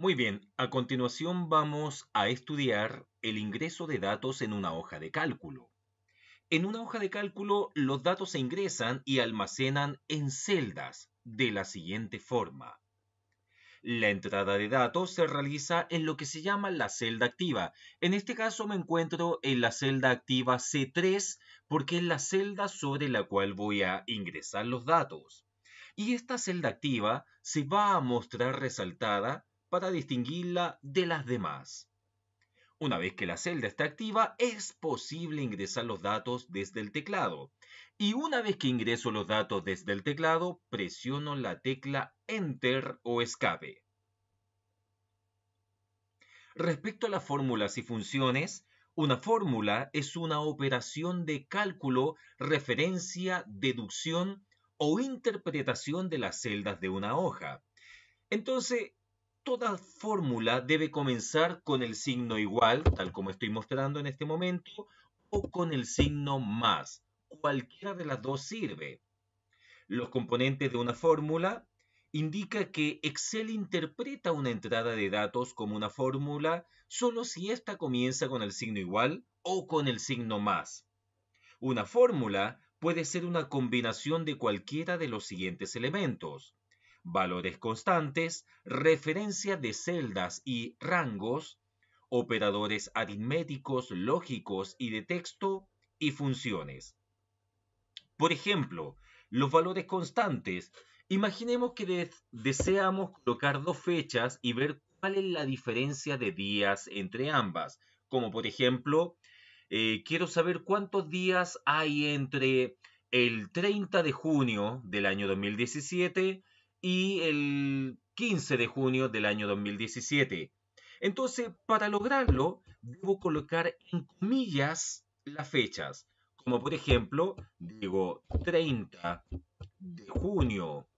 Muy bien, a continuación vamos a estudiar el ingreso de datos en una hoja de cálculo. En una hoja de cálculo, los datos se ingresan y almacenan en celdas de la siguiente forma. La entrada de datos se realiza en lo que se llama la celda activa. En este caso me encuentro en la celda activa C3 porque es la celda sobre la cual voy a ingresar los datos. Y esta celda activa se va a mostrar resaltada para distinguirla de las demás. Una vez que la celda está activa, es posible ingresar los datos desde el teclado. Y una vez que ingreso los datos desde el teclado, presiono la tecla Enter o Escape. Respecto a las fórmulas y funciones, una fórmula es una operación de cálculo, referencia, deducción o interpretación de las celdas de una hoja. Entonces, toda fórmula debe comenzar con el signo igual, tal como estoy mostrando en este momento, o con el signo más. Cualquiera de las dos sirve. Los componentes de una fórmula indica que Excel interpreta una entrada de datos como una fórmula solo si ésta comienza con el signo igual o con el signo más. Una fórmula puede ser una combinación de cualquiera de los siguientes elementos: valores constantes, referencia de celdas y rangos, operadores aritméticos, lógicos y de texto, y funciones. Por ejemplo, los valores constantes. Imaginemos que deseamos colocar dos fechas y ver cuál es la diferencia de días entre ambas. Como por ejemplo, quiero saber cuántos días hay entre el 30 de junio del año 2017 y el 15 de junio del año 2017. Entonces, para lograrlo, debo colocar en comillas las fechas. Como por ejemplo, digo 30 de junio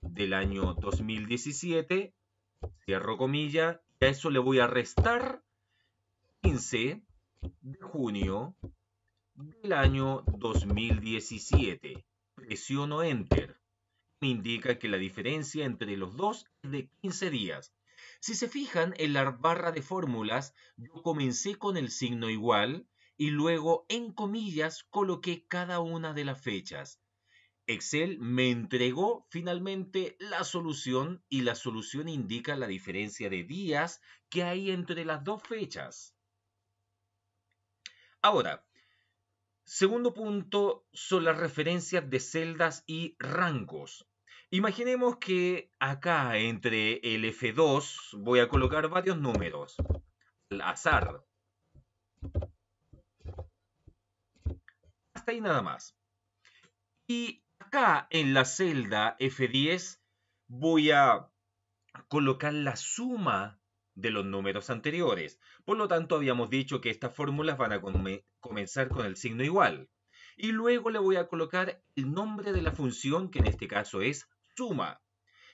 del año 2017, cierro comilla, y a eso le voy a restar 15 de junio del año 2017. Presiono Enter. Me indica que la diferencia entre los dos es de 15 días. Si se fijan en la barra de fórmulas, yo comencé con el signo igual y luego en comillas coloqué cada una de las fechas. Excel me entregó finalmente la solución y la solución indica la diferencia de días que hay entre las dos fechas. Ahora, segundo punto son las referencias de celdas y rangos. Imaginemos que acá entre el F2 voy a colocar varios números al azar. Hasta ahí nada más. Y acá en la celda F10 voy a colocar la suma de los números anteriores. Por lo tanto, habíamos dicho que estas fórmulas van a comenzar con el signo igual. Y luego le voy a colocar el nombre de la función, que en este caso es suma.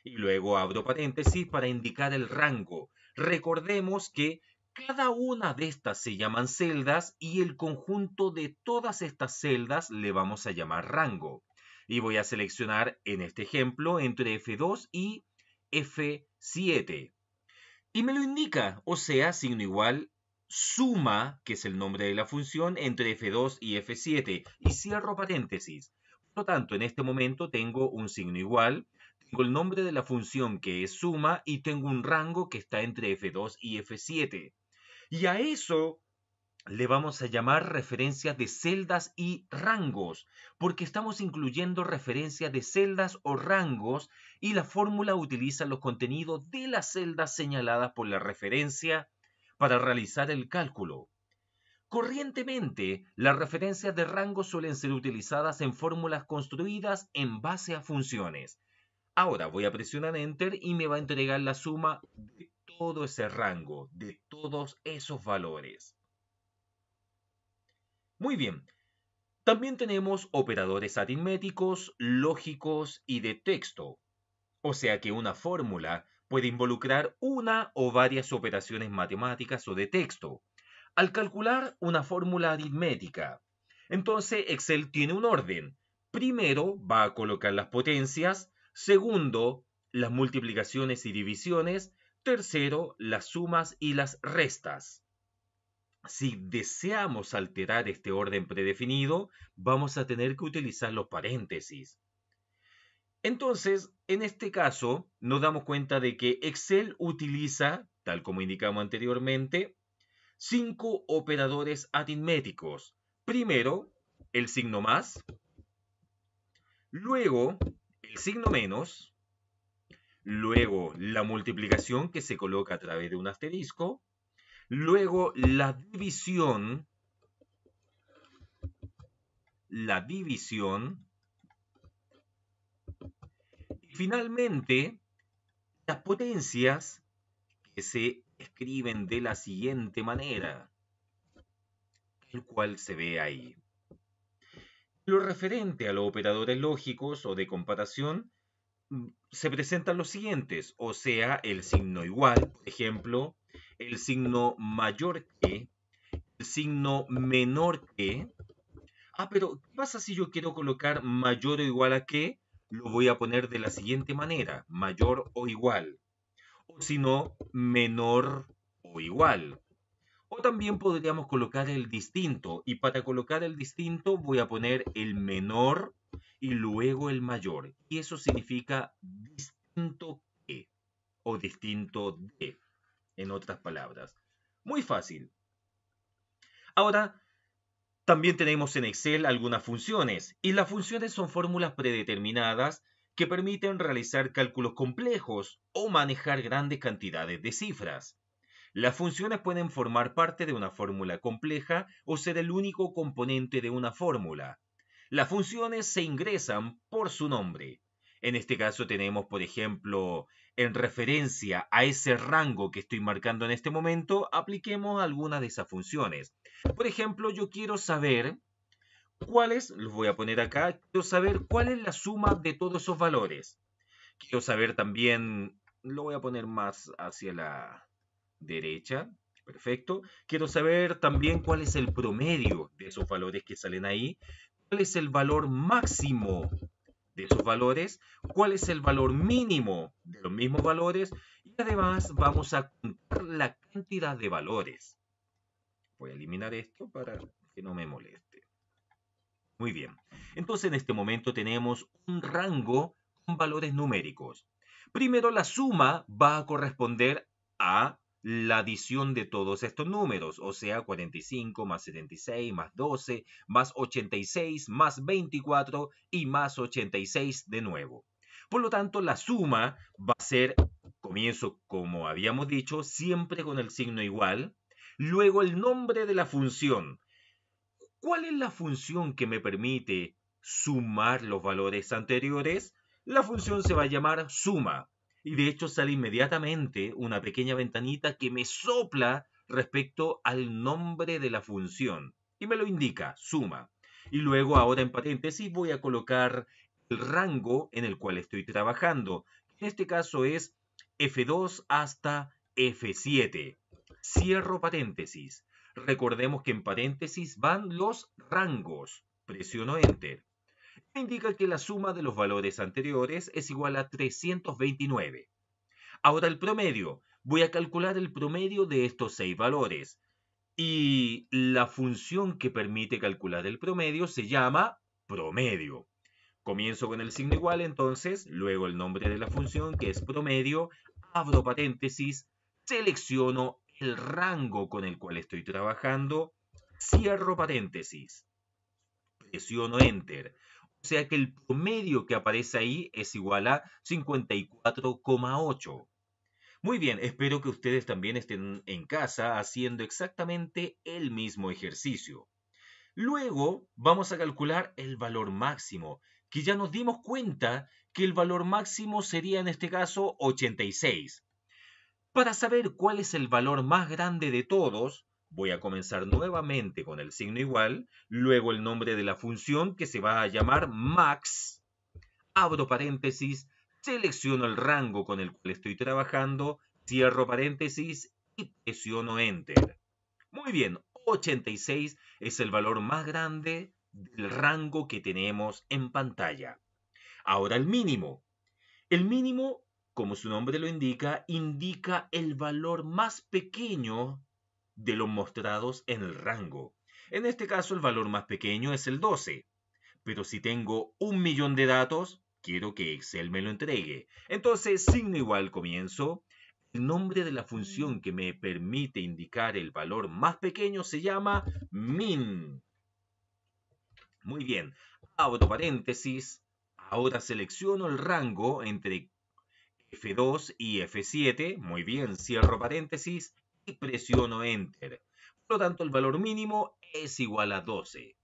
Y luego abro paréntesis para indicar el rango. Recordemos que cada una de estas se llaman celdas y el conjunto de todas estas celdas le vamos a llamar rango. Y voy a seleccionar en este ejemplo entre F2 y F7. Y me lo indica, o sea, signo igual, suma, que es el nombre de la función, entre F2 y F7. Y cierro paréntesis. Por lo tanto, en este momento tengo un signo igual, tengo el nombre de la función que es suma y tengo un rango que está entre F2 y F7. Y a eso le vamos a llamar referencias de celdas y rangos, porque estamos incluyendo referencias de celdas o rangos y la fórmula utiliza los contenidos de las celdas señaladas por la referencia para realizar el cálculo. Corrientemente, las referencias de rango suelen ser utilizadas en fórmulas construidas en base a funciones. Ahora voy a presionar Enter y me va a entregar la suma de todo ese rango, de todos esos valores. Muy bien, también tenemos operadores aritméticos, lógicos y de texto. O sea que una fórmula puede involucrar una o varias operaciones matemáticas o de texto. Al calcular una fórmula aritmética, entonces Excel tiene un orden. Primero va a colocar las potencias, segundo las multiplicaciones y divisiones, Tercero, las sumas y las restas. Si deseamos alterar este orden predefinido, vamos a tener que utilizar los paréntesis. Entonces, en este caso, nos damos cuenta de que Excel utiliza, tal como indicamos anteriormente, 5 operadores aritméticos. Primero, el signo más, luego el signo menos, luego la multiplicación que se coloca a través de un asterisco, luego la división, y finalmente las potencias que se escriben de la siguiente manera, el cual se ve ahí. Lo referente a los operadores lógicos o de comparación, se presentan los siguientes, o sea, el signo igual, por ejemplo, el signo mayor que, el signo menor que. Pero ¿qué pasa si yo quiero colocar mayor o igual a qué? Lo voy a poner de la siguiente manera, mayor o igual, o si no, menor o igual. O también podríamos colocar el distinto, y para colocar el distinto voy a poner el menor y luego el mayor. Y eso significa distinto que o distinto de, en otras palabras. Muy fácil. Ahora, también tenemos en Excel algunas funciones, y las funciones son fórmulas predeterminadas que permiten realizar cálculos complejos o manejar grandes cantidades de cifras. Las funciones pueden formar parte de una fórmula compleja o ser el único componente de una fórmula. Las funciones se ingresan por su nombre. En este caso tenemos, por ejemplo, en referencia a ese rango que estoy marcando en este momento, apliquemos alguna de esas funciones. Por ejemplo, yo quiero saber los voy a poner acá, quiero saber cuál es la suma de todos esos valores. Quiero saber también, lo voy a poner más hacia la derecha. Perfecto. Quiero saber también cuál es el promedio de esos valores que salen ahí, cuál es el valor máximo de esos valores, cuál es el valor mínimo de los mismos valores y además vamos a contar la cantidad de valores. Voy a eliminar esto para que no me moleste. Muy bien. Entonces en este momento tenemos un rango con valores numéricos. Primero la suma va a corresponder a la adición de todos estos números, o sea, 45 más 76 más 12 más 86 más 24 y más 86 de nuevo. Por lo tanto, la suma va a ser, comienzo como habíamos dicho, siempre con el signo igual, luego el nombre de la función. ¿Cuál es la función que me permite sumar los valores anteriores? La función se va a llamar suma. Y de hecho sale inmediatamente una pequeña ventanita que me sopla respecto al nombre de la función. Y me lo indica, suma. Y luego ahora en paréntesis voy a colocar el rango en el cual estoy trabajando. En este caso es F2 hasta F7. Cierro paréntesis. Recordemos que en paréntesis van los rangos. Presiono Enter. Indica que la suma de los valores anteriores es igual a 329. Ahora el promedio. Voy a calcular el promedio de estos 6 valores. Y la función que permite calcular el promedio se llama promedio. Comienzo con el signo igual entonces, luego el nombre de la función que es promedio, abro paréntesis, selecciono el rango con el cual estoy trabajando, cierro paréntesis, presiono Enter. O sea que el promedio que aparece ahí es igual a 54,8. Muy bien, espero que ustedes también estén en casa haciendo exactamente el mismo ejercicio. Luego vamos a calcular el valor máximo, que ya nos dimos cuenta que el valor máximo sería en este caso 86. Para saber cuál es el valor más grande de todos, voy a comenzar nuevamente con el signo igual, luego el nombre de la función que se va a llamar max, abro paréntesis, selecciono el rango con el cual estoy trabajando, cierro paréntesis y presiono Enter. Muy bien, 86 es el valor más grande del rango que tenemos en pantalla. Ahora el mínimo. El mínimo como su nombre lo indica, indica el valor más pequeño de los mostrados en el rango. En este caso, el valor más pequeño es el 12. Pero si tengo 1.000.000 de datos, quiero que Excel me lo entregue. Entonces, signo igual comienzo. El nombre de la función que me permite indicar el valor más pequeño se llama min. Muy bien, abro paréntesis. Ahora selecciono el rango entre F2 y F7. Muy bien, cierro paréntesis y presiono Enter. Por lo tanto, el valor mínimo es igual a 12.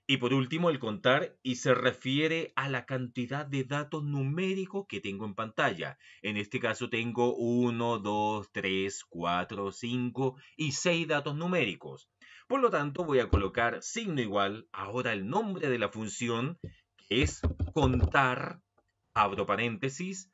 Y por último, el contar y se refiere a la cantidad de datos numéricos que tengo en pantalla. En este caso tengo 1, 2, 3, 4, 5 y 6 datos numéricos. Por lo tanto, voy a colocar signo igual, ahora el nombre de la función, que es contar, abro paréntesis,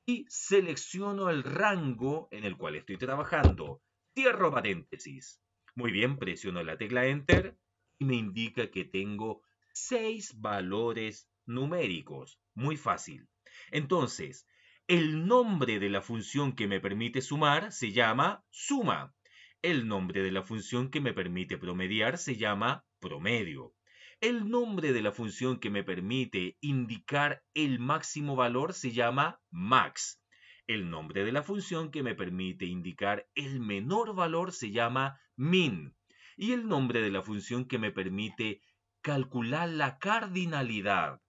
y selecciono el rango en el cual estoy trabajando. Cierro paréntesis. Muy bien, presiono la tecla Enter y me indica que tengo 6 valores numéricos. Muy fácil. Entonces, el nombre de la función que me permite sumar se llama suma. El nombre de la función que me permite promediar se llama promedio. El nombre de la función que me permite indicar el máximo valor se llama max. El nombre de la función que me permite indicar el menor valor se llama min. Y el nombre de la función que me permite calcular la cardinalidad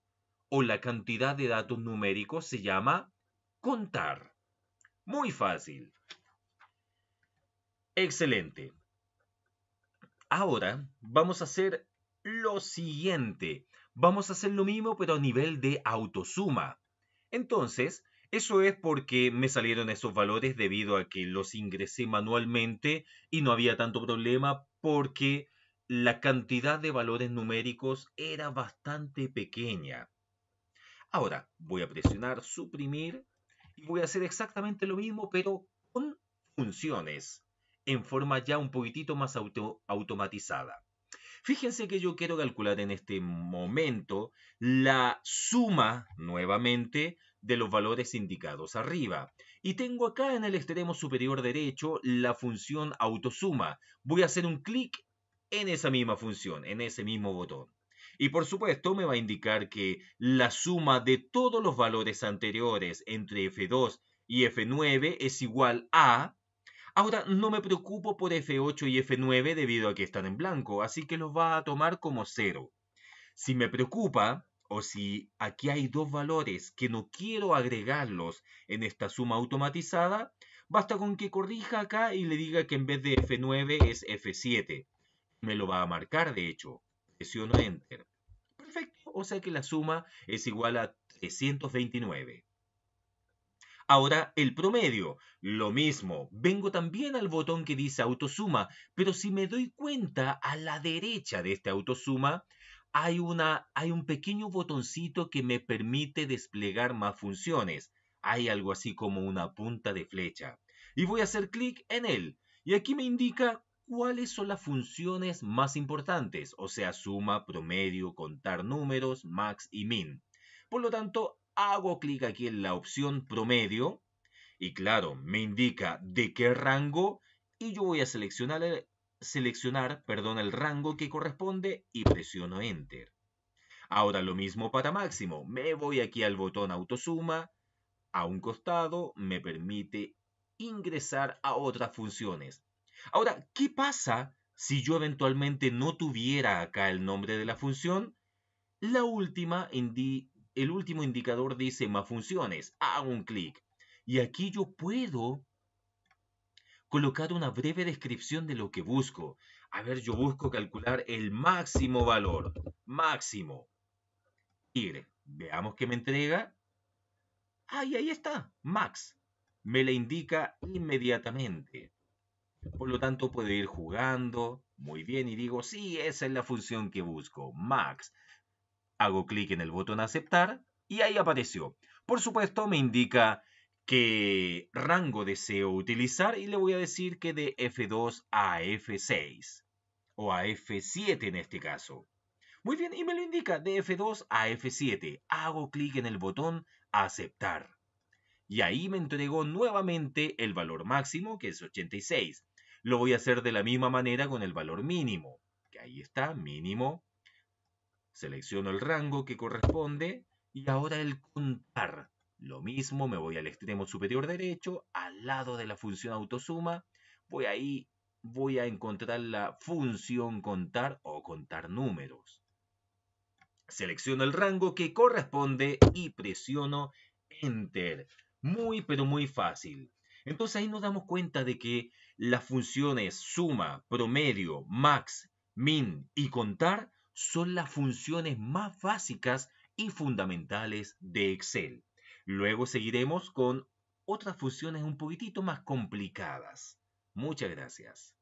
o la cantidad de datos numéricos se llama contar. Muy fácil. Excelente. Ahora vamos a hacer lo siguiente. Vamos a hacer lo mismo pero a nivel de autosuma. Entonces, eso es porque me salieron esos valores debido a que los ingresé manualmente y no había tanto problema porque la cantidad de valores numéricos era bastante pequeña. Ahora voy a presionar suprimir y voy a hacer exactamente lo mismo pero con funciones en forma ya un poquitito más automatizada. Fíjense que yo quiero calcular en este momento la suma nuevamente de los valores indicados arriba. Y tengo acá en el extremo superior derecho la función autosuma. Voy a hacer un clic en esa misma función, en ese mismo botón. Y por supuesto me va a indicar que la suma de todos los valores anteriores entre F2 y F9 es igual a... Ahora no me preocupo por F8 y F9 debido a que están en blanco, así que los va a tomar como 0. Si me preocupa, o si aquí hay dos valores que no quiero agregarlos en esta suma automatizada, basta con que corrija acá y le diga que en vez de F9 es F7. Me lo va a marcar, de hecho. Presiono Enter. Perfecto, o sea que la suma es igual a 329. Ahora el promedio, lo mismo, vengo también al botón que dice autosuma, pero si me doy cuenta, a la derecha de este autosuma hay un pequeño botoncito que me permite desplegar más funciones. Hay algo así como una punta de flecha. Y voy a hacer clic en él. Y aquí me indica cuáles son las funciones más importantes, o sea, suma, promedio, contar números, max y min. Por lo tanto, hago clic aquí en la opción promedio y claro, me indica de qué rango y yo voy a seleccionar, el rango que corresponde y presiono Enter. Ahora lo mismo para máximo. Me voy aquí al botón autosuma. A un costado me permite ingresar a otras funciones. Ahora, ¿qué pasa si yo eventualmente no tuviera acá el nombre de la función? El último indicador dice más funciones. Hago un clic. Y aquí yo puedo colocar una breve descripción de lo que busco. A ver, yo busco calcular el máximo valor. Máximo. Y veamos qué me entrega. Y ahí está. Max. Me la indica inmediatamente. Por lo tanto, puedo ir jugando. Muy bien. Y digo, sí, esa es la función que busco. Max. Hago clic en el botón aceptar y ahí apareció. Por supuesto me indica qué rango deseo utilizar y le voy a decir que de F2 a F6 o a F7 en este caso. Muy bien, y me lo indica de F2 a F7. Hago clic en el botón aceptar. Y ahí me entregó nuevamente el valor máximo, que es 86. Lo voy a hacer de la misma manera con el valor mínimo, que ahí está, mínimo. Selecciono el rango que corresponde y ahora el contar. Lo mismo, me voy al extremo superior derecho, al lado de la función autosuma. Voy a encontrar la función contar o contar números. Selecciono el rango que corresponde y presiono Enter. Muy, pero muy fácil. Entonces ahí nos damos cuenta de que las funciones suma, promedio, max, min y contar son las funciones más básicas y fundamentales de Excel. Luego seguiremos con otras funciones un poquitito más complicadas. Muchas gracias.